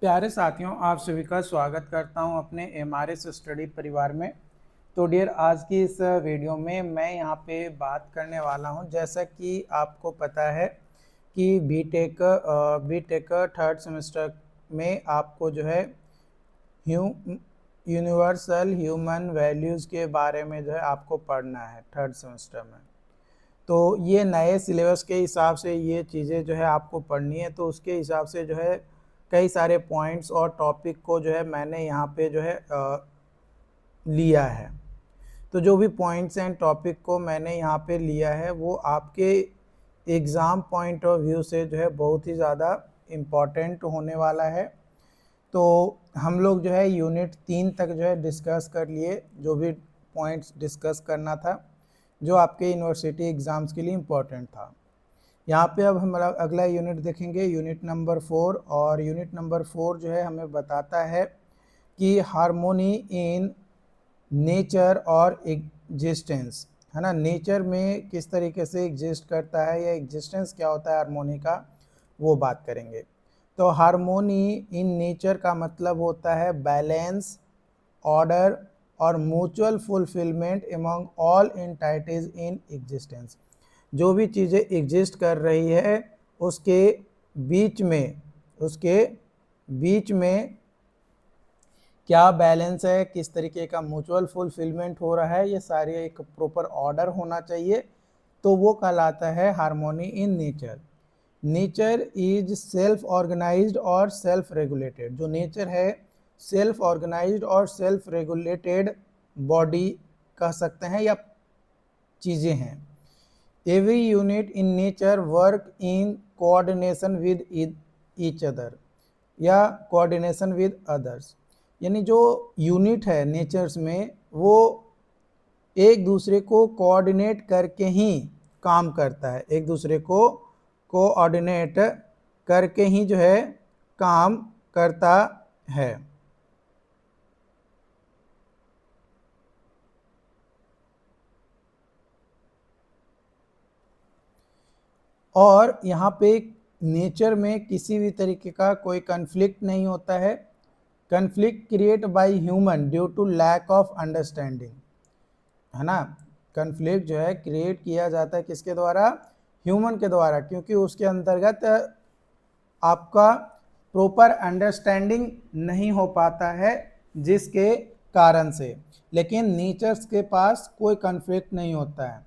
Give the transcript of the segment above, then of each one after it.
प्यारे साथियों, आप सभी का स्वागत करता हूं अपने एमआरएस स्टडी परिवार में। तो डियर, आज की इस वीडियो में मैं यहां पे बात करने वाला हूं, जैसा कि आपको पता है कि बीटेक थर्ड सेमेस्टर में आपको जो है यूनिवर्सल ह्यूमन वैल्यूज़ के बारे में जो है आपको पढ़ना है थर्ड सेमेस्टर में। तो ये नए सिलेबस के हिसाब से ये चीज़ें जो है आपको पढ़नी है, तो उसके हिसाब से जो है कई सारे पॉइंट्स और टॉपिक को जो है मैंने यहाँ पे जो है लिया है। तो जो भी पॉइंट्स एंड टॉपिक को मैंने यहाँ पे लिया है वो आपके एग्ज़ाम पॉइंट ऑफ व्यू से जो है बहुत ही ज़्यादा इम्पॉर्टेंट होने वाला है। तो हम लोग जो है यूनिट 3 तक जो है डिस्कस कर लिए, जो भी पॉइंट्स डिस्कस करना था जो आपके यूनिवर्सिटी एग्ज़ाम्स के लिए इम्पोर्टेंट था। यहाँ पे अब हमारा अगला यूनिट देखेंगे, यूनिट नंबर 4। और यूनिट नंबर 4 जो है हमें बताता है कि हार्मोनी इन नेचर और एग्जिस्टेंस, है ना। नेचर में किस तरीके से एग्जिस्ट करता है या एग्जिस्टेंस क्या होता है हार्मोनी का, वो बात करेंगे। तो हार्मोनी इन नेचर का मतलब होता है बैलेंस, ऑर्डर और mutual fulfilment among all entities in existence. जो भी चीज़ें एग्जिस्ट कर रही है उसके बीच में क्या बैलेंस है, किस तरीके का म्यूचुअल फुलफिलमेंट हो रहा है, ये सारे एक प्रॉपर ऑर्डर होना चाहिए, तो वो कहलाता है harmony in nature. Nature is self organised और सेल्फ रेगुलेटेड। जो नेचर है सेल्फ ऑर्गेनाइज्ड और सेल्फ रेगुलेटेड बॉडी कह सकते हैं या चीज़ें हैं। Every unit in nature work in coordination with each other या कोऑर्डिनेशन विद अदर्स। यानी जो यूनिट है नेचर्स में वो एक दूसरे को कोऑर्डिनेट करके ही काम करता है, एक दूसरे को कोऑर्डिनेट करके ही जो है काम करता है। और यहाँ पे नेचर में किसी भी तरीके का कोई कन्फ्लिक्ट नहीं होता है। Conflict create by human due to lack of understanding, है ना। कन्फ्लिक्ट जो है क्रिएट किया जाता है किसके द्वारा, ह्यूमन के द्वारा, क्योंकि उसके अंतर्गत आपका प्रॉपर अंडरस्टैंडिंग नहीं हो पाता है जिसके कारण से। लेकिन नेचर्स के पास कोई कन्फ्लिक्ट नहीं होता है।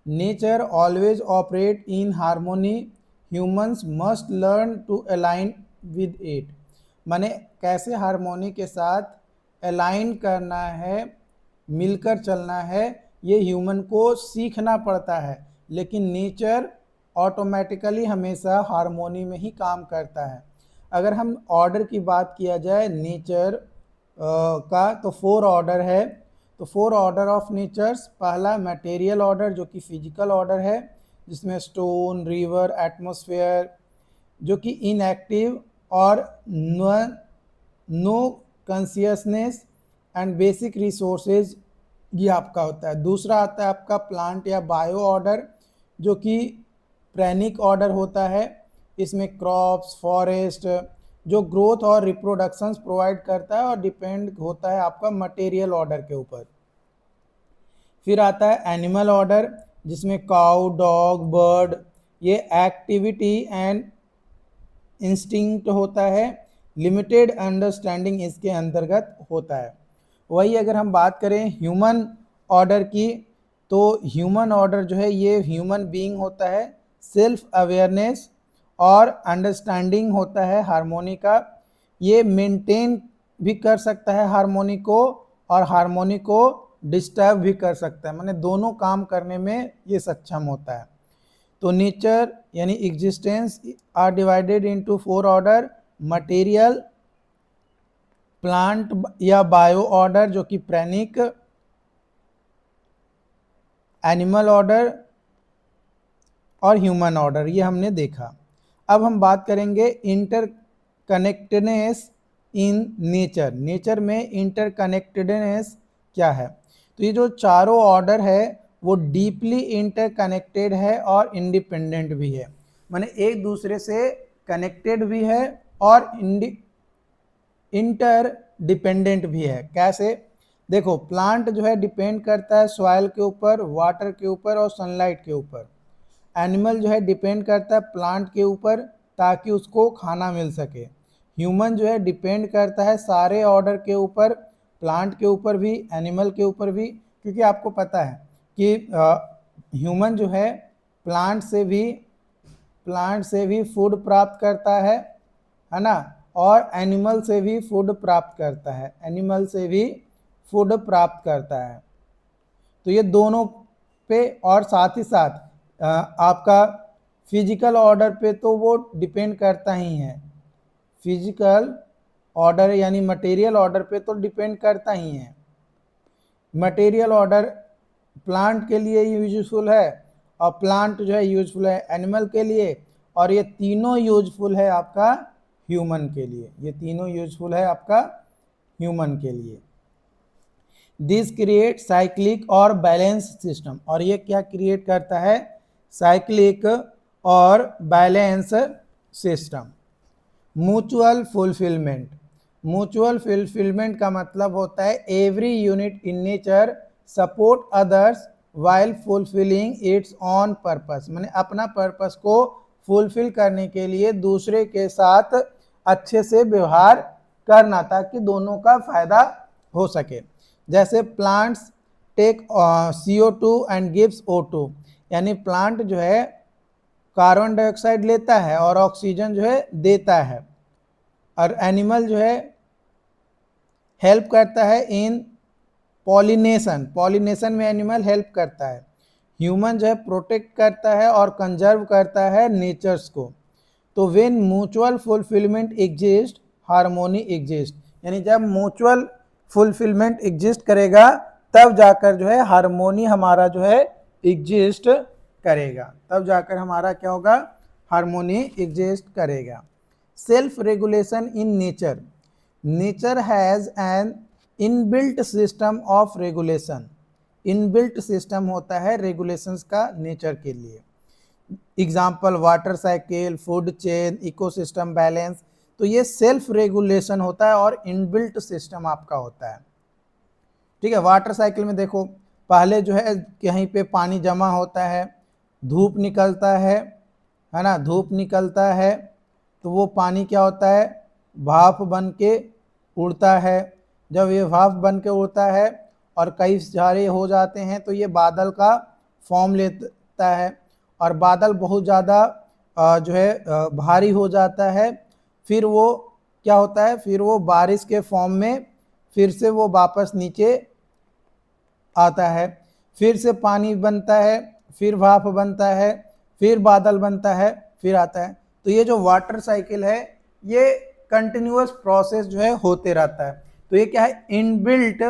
Nature always operate in harmony, humans must learn to align with it. माने कैसे हार्मोनी के साथ अलाइन करना है, मिलकर चलना है, ये ह्यूमन को सीखना पड़ता है। लेकिन नेचर ऑटोमेटिकली हमेशा हार्मोनी में ही काम करता है। अगर हम ऑर्डर की बात किया जाए नेचर का, तो 4 ऑर्डर है। तो 4 ऑर्डर ऑफ नेचर्स, पहला मटेरियल ऑर्डर जो कि फिजिकल ऑर्डर है, जिसमें स्टोन, रिवर, एटमॉस्फेयर जो कि इनएक्टिव और no consciousness and basic resources, ये आपका होता है। दूसरा आता है आपका प्लांट या बायो ऑर्डर जो कि प्रेनिक ऑर्डर होता है। इसमें क्रॉप्स, फॉरेस्ट जो ग्रोथ और रिप्रोडक्शंस प्रोवाइड करता है और डिपेंड होता है आपका मटेरियल ऑर्डर के ऊपर। फिर आता है एनिमल ऑर्डर जिसमें काउ, डॉग, बर्ड, ये एक्टिविटी एंड इंस्टिंक्ट होता है। लिमिटेड अंडरस्टैंडिंग इसके अंतर्गत होता है। वही अगर हम बात करें ह्यूमन ऑर्डर की, तो ह्यूमन ऑर्डर जो है ये ह्यूमन बीइंग होता है। सेल्फ अवेयरनेस और अंडरस्टैंडिंग होता है हार्मोनी का। ये मेंटेन भी कर सकता है हार्मोनी को और हार्मोनी को डिस्टर्ब भी कर सकता है, माने दोनों काम करने में ये सक्षम होता है। तो नेचर यानी existence are divided into 4 order, material, plant या बायो ऑर्डर जो कि प्रेनिक, एनिमल ऑर्डर और ह्यूमन ऑर्डर, ये हमने देखा। अब हम बात करेंगे इंटरकनेक्टेडनेस इन नेचर। नेचर में इंटरकनेक्टेडनेस क्या है। तो ये जो चारों ऑर्डर है वो डीपली इंटरकनेक्टेड है और इंडिपेंडेंट भी है, माने एक दूसरे से कनेक्टेड भी है और इंटर डिपेंडेंट भी है। कैसे? देखो, प्लांट जो है डिपेंड करता है सॉइल के ऊपर, वाटर के ऊपर और सनलाइट के ऊपर। एनिमल जो है डिपेंड करता है प्लांट के ऊपर ताकि उसको खाना मिल सके। ह्यूमन जो है डिपेंड करता है सारे ऑर्डर के ऊपर, प्लांट के ऊपर भी, एनिमल के ऊपर भी, क्योंकि आपको पता है कि ह्यूमन जो है प्लांट से भी फूड प्राप्त करता है ना, और एनिमल से भी फूड प्राप्त करता है, एनिमल से भी फूड प्राप्त करता है। तो ये दोनों पे, और साथ ही साथ आपका फिजिकल ऑर्डर पे तो वो डिपेंड करता ही है, फिजिकल ऑर्डर यानी मटेरियल ऑर्डर पे तो डिपेंड करता ही है। मटेरियल ऑर्डर प्लांट के लिए यूजफुल है और प्लांट जो है यूजफुल है एनिमल के लिए, और ये तीनों यूजफुल है आपका ह्यूमन के लिए, ये तीनों यूजफुल है आपका ह्यूमन के लिए। दिस क्रिएट साइक्लिक और बैलेंस सिस्टम, और ये क्या क्रिएट करता है? साइक्लिक और balance system. Mutual fulfilment, mutual fulfilment का मतलब होता है every unit in nature support others while fulfilling it's on purpose, माने अपना पर्पस को फुलफिल करने के लिए दूसरे के साथ अच्छे से व्यवहार करना ताकि दोनों का फायदा हो सके। जैसे plants take CO2 and gives O2, यानी प्लांट जो है कार्बन डाइऑक्साइड लेता है और ऑक्सीजन जो है देता है, और एनिमल जो है हेल्प करता है इन पॉलिनेशन, पॉलिनेशन में एनिमल हेल्प करता है। ह्यूमन जो है प्रोटेक्ट करता है और कंजर्व करता है नेचर्स को। तो when mutual fulfilment exist harmony exist, यानी जब म्यूचुअल फुलफिलमेंट एग्जिस्ट करेगा तब जाकर जो है हार्मोनी हमारा जो है एग्जिस्ट करेगा, तब जाकर हमारा क्या होगा? हार्मोनी एग्जिस्ट करेगा। Self regulation in nature, nature has an inbuilt system of regulation, inbuilt system होता है रेगुलेशंस का नेचर के लिए। Example water cycle, food chain, ecosystem balance. तो ये सेल्फ रेगुलेशन होता है और इनबिल्ट सिस्टम आपका होता है। ठीक है, वाटर साइकिल में देखो, पहले जो है कहीं पे पानी जमा होता है, धूप निकलता है ना, धूप निकलता है तो वो पानी क्या होता है? भाप बन के उड़ता है। जब ये भाप बन के उड़ता है और कई सारे हो जाते हैं तो ये बादल का फॉर्म लेता है, और बादल बहुत ज़्यादा जो है भारी हो जाता है, फिर वो क्या होता है? फिर वो बारिश के फॉर्म में फिर से वो वापस नीचे आता है, फिर से पानी बनता है, फिर भाप बनता है, फिर बादल बनता है, फिर आता है। तो ये जो वाटर साइकिल है ये कंटिन्यूअस प्रोसेस जो है होते रहता है। तो ये क्या है? इनबिल्ट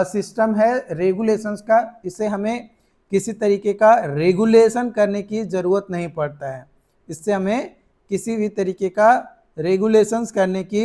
सिस्टम है रेगुलेशंस का, इससे हमें किसी तरीके का रेगुलेशन करने की ज़रूरत नहीं पड़ता है, इससे हमें किसी भी तरीके का रेगुलेशंस करने की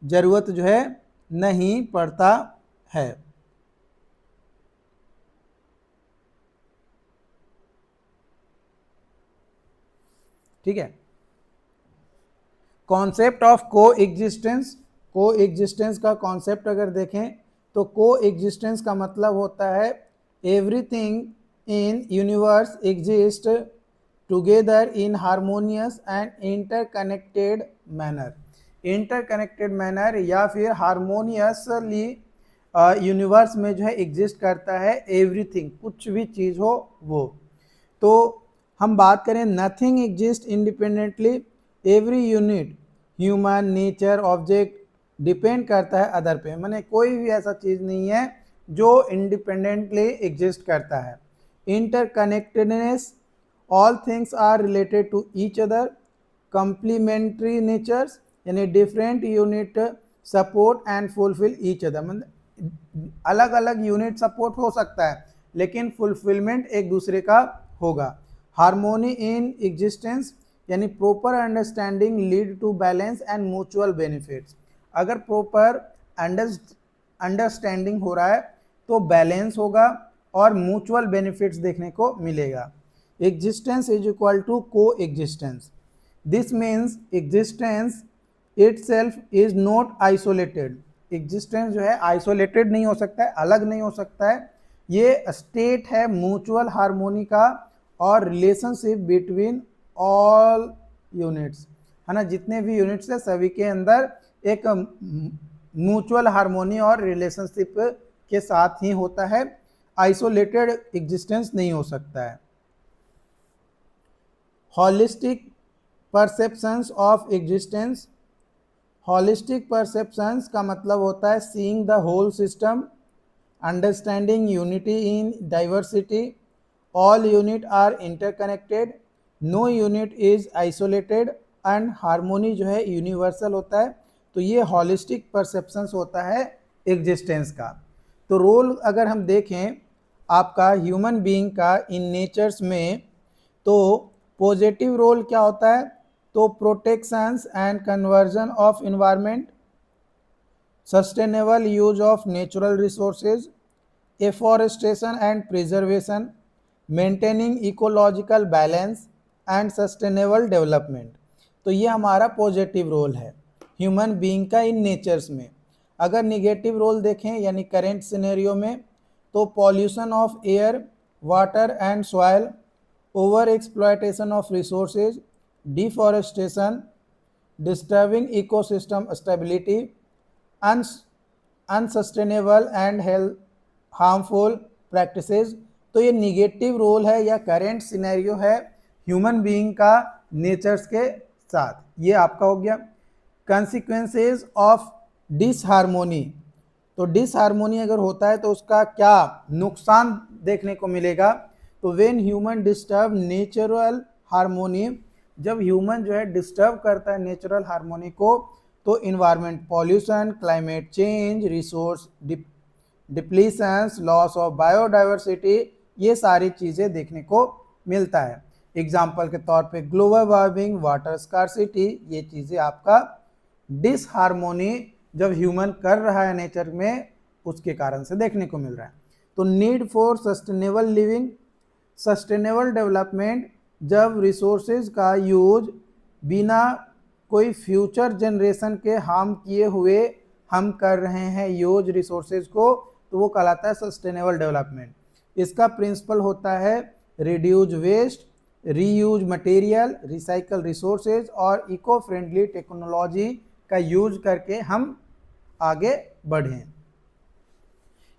ज़रूरत जो है नहीं पड़ता है। ठीक है, कॉन्सेप्ट ऑफ को एग्जिस्टेंस, को एग्जिस्टेंस का कॉन्सेप्ट अगर देखें तो को एग्जिस्टेंस का मतलब होता है everything in universe exist together in harmonious and interconnected manner, interconnected manner या फिर हारमोनियसली यूनिवर्स में जो है एग्जिस्ट करता है एवरीथिंग, कुछ भी चीज़ हो वो। तो हम बात करें nothing exist independently, every unit human nature object depend करता है अदर पे, माने कोई भी ऐसा चीज़ नहीं है जो इंडिपेंडेंटली एग्जिस्ट करता है। Interconnectedness, all things are related to each other, complementary natures, यानी different unit support and fulfil each other, मतलब अलग अलग यूनिट सपोर्ट हो सकता है लेकिन फुलफिलमेंट एक दूसरे का होगा। हार्मोनी इन एग्जिस्टेंस, यानी proper understanding lead to balance and mutual benefits, अगर प्रॉपर अंडरस्टैंडिंग हो रहा है तो बैलेंस होगा और म्यूचुअल बेनिफिट्स देखने को मिलेगा। एग्जिस्टेंस इज इक्वल टू को existence, this means existence it self is not isolated. Existence जो है आइसोलेटेड नहीं हो सकता है, अलग नहीं हो सकता है। ये स्टेट है म्यूचुअल हार्मोनी का और रिलेशनशिप बिटवीन ऑल यूनिट्स, है ना, जितने भी यूनिट्स है सभी के अंदर एक म्यूचुअल हार्मोनी और रिलेशनशिप के साथ ही होता है, आइसोलेटेड एग्जिस्टेंस नहीं हो सकता है। Holistic perceptions of existence. Holistic perceptions का मतलब होता है seeing the whole system, understanding unity in diversity, all unit are interconnected, no unit is isolated and harmony जो है यूनिवर्सल होता है। तो ये होलिस्टिक परसेप्शंस होता है एग्जिस्टेंस का। तो रोल अगर हम देखें आपका ह्यूमन बीइंग का इन नेचर्स में, तो पॉजिटिव रोल क्या होता है, तो protections and conversion of environment, sustainable use of natural resources, afforestation and preservation, maintaining ecological balance and sustainable development. तो ये हमारा पॉजिटिव रोल है ह्यूमन बीइंग का इन नेचर्स में। अगर निगेटिव रोल देखें यानी करेंट सिनेरियो में, तो pollution of air, water and soil, over exploitation of resources, deforestation, disturbing ecosystem stability, unsustainable and health harmful practices. तो ये निगेटिव रोल है या करेंट सिनेरियो है ह्यूमन बीइंग का नेचर्स के साथ। ये आपका हो गया। Consequences of disharmony. तो डिसहार्मोनी अगर होता है तो उसका क्या नुकसान देखने को मिलेगा, तो when human disturb natural harmony, जब ह्यूमन जो है डिस्टर्ब करता है नेचुरल हार्मोनी को, तो environment pollution, climate change, resource depletions, loss of biodiversity, ये सारी चीज़ें देखने को मिलता है। एग्जाम्पल के तौर पे ग्लोबल वार्मिंग, वाटर स्कार्सिटी, ये चीज़ें आपका डिसहार्मोनी जब ह्यूमन कर रहा है नेचर में उसके कारण से देखने को मिल रहा है। तो need for sustainable living, sustainable development, जब रिसोर्सेज का यूज बिना कोई फ्यूचर जनरेशन के हार्म किए हुए हम कर रहे हैं यूज रिसोर्सेज को, तो वो कहलाता है सस्टेनेबल डेवलपमेंट। इसका प्रिंसिपल होता है reduce waste, reuse material, recycle resources और इको फ्रेंडली टेक्नोलॉजी का यूज करके हम आगे बढ़ें।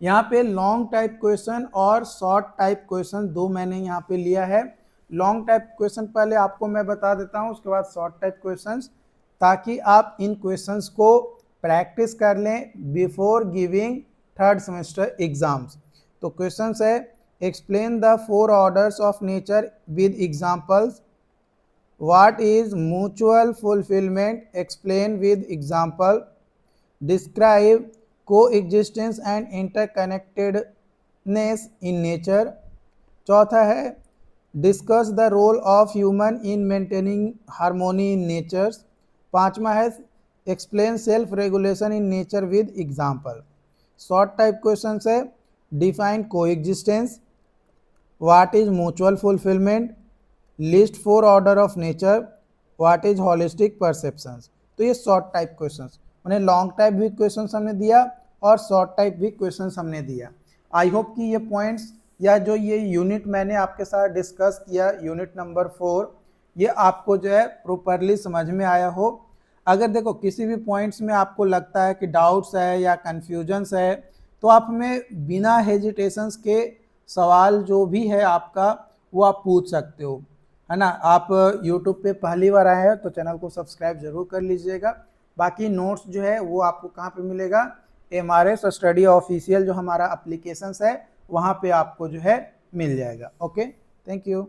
यहाँ पे लॉन्ग टाइप क्वेश्चन और शॉर्ट टाइप क्वेश्चन दो मैंने यहाँ पे लिया है। लॉन्ग टाइप क्वेश्चन पहले आपको मैं बता देता हूँ, उसके बाद शॉर्ट टाइप क्वेश्चंस, ताकि आप इन क्वेश्चंस को प्रैक्टिस कर लें before giving third semester exams. तो क्वेश्चंस है, explain the 4 orders of nature with examples, what is mutual fulfilment, explain with example, describe coexistence and interconnectedness in nature. चौथा है, discuss the role of human in maintaining harmony in natures. पांचवा है, explain self regulation in nature with example. Short type question है, define coexistence, what is mutual fulfilment, list 4 order of nature, what is holistic perceptions. तो ये short type questions, उन्हें long type भी questions हमने दिया और शॉर्ट टाइप भी questions हमने दिया। आई होप कि ये पॉइंट्स या जो ये यूनिट मैंने आपके साथ डिस्कस किया, यूनिट नंबर 4, ये आपको जो है प्रॉपरली समझ में आया हो। अगर देखो किसी भी पॉइंट्स में आपको लगता है कि डाउट्स है या कन्फ्यूजन्स है, तो आप हमें बिना हेजिटेशंस के सवाल जो भी है आपका वो आप पूछ सकते हो, है ना। आप यूट्यूब पे पहली बार आए हैं तो चैनल को सब्सक्राइब जरूर कर लीजिएगा। बाकी नोट्स जो है वो आपको कहाँ पे मिलेगा, MRS स्टडी ऑफिशियल जो हमारा एप्लीकेशंस है वहाँ पे आपको जो है मिल जाएगा। Okay, thank you.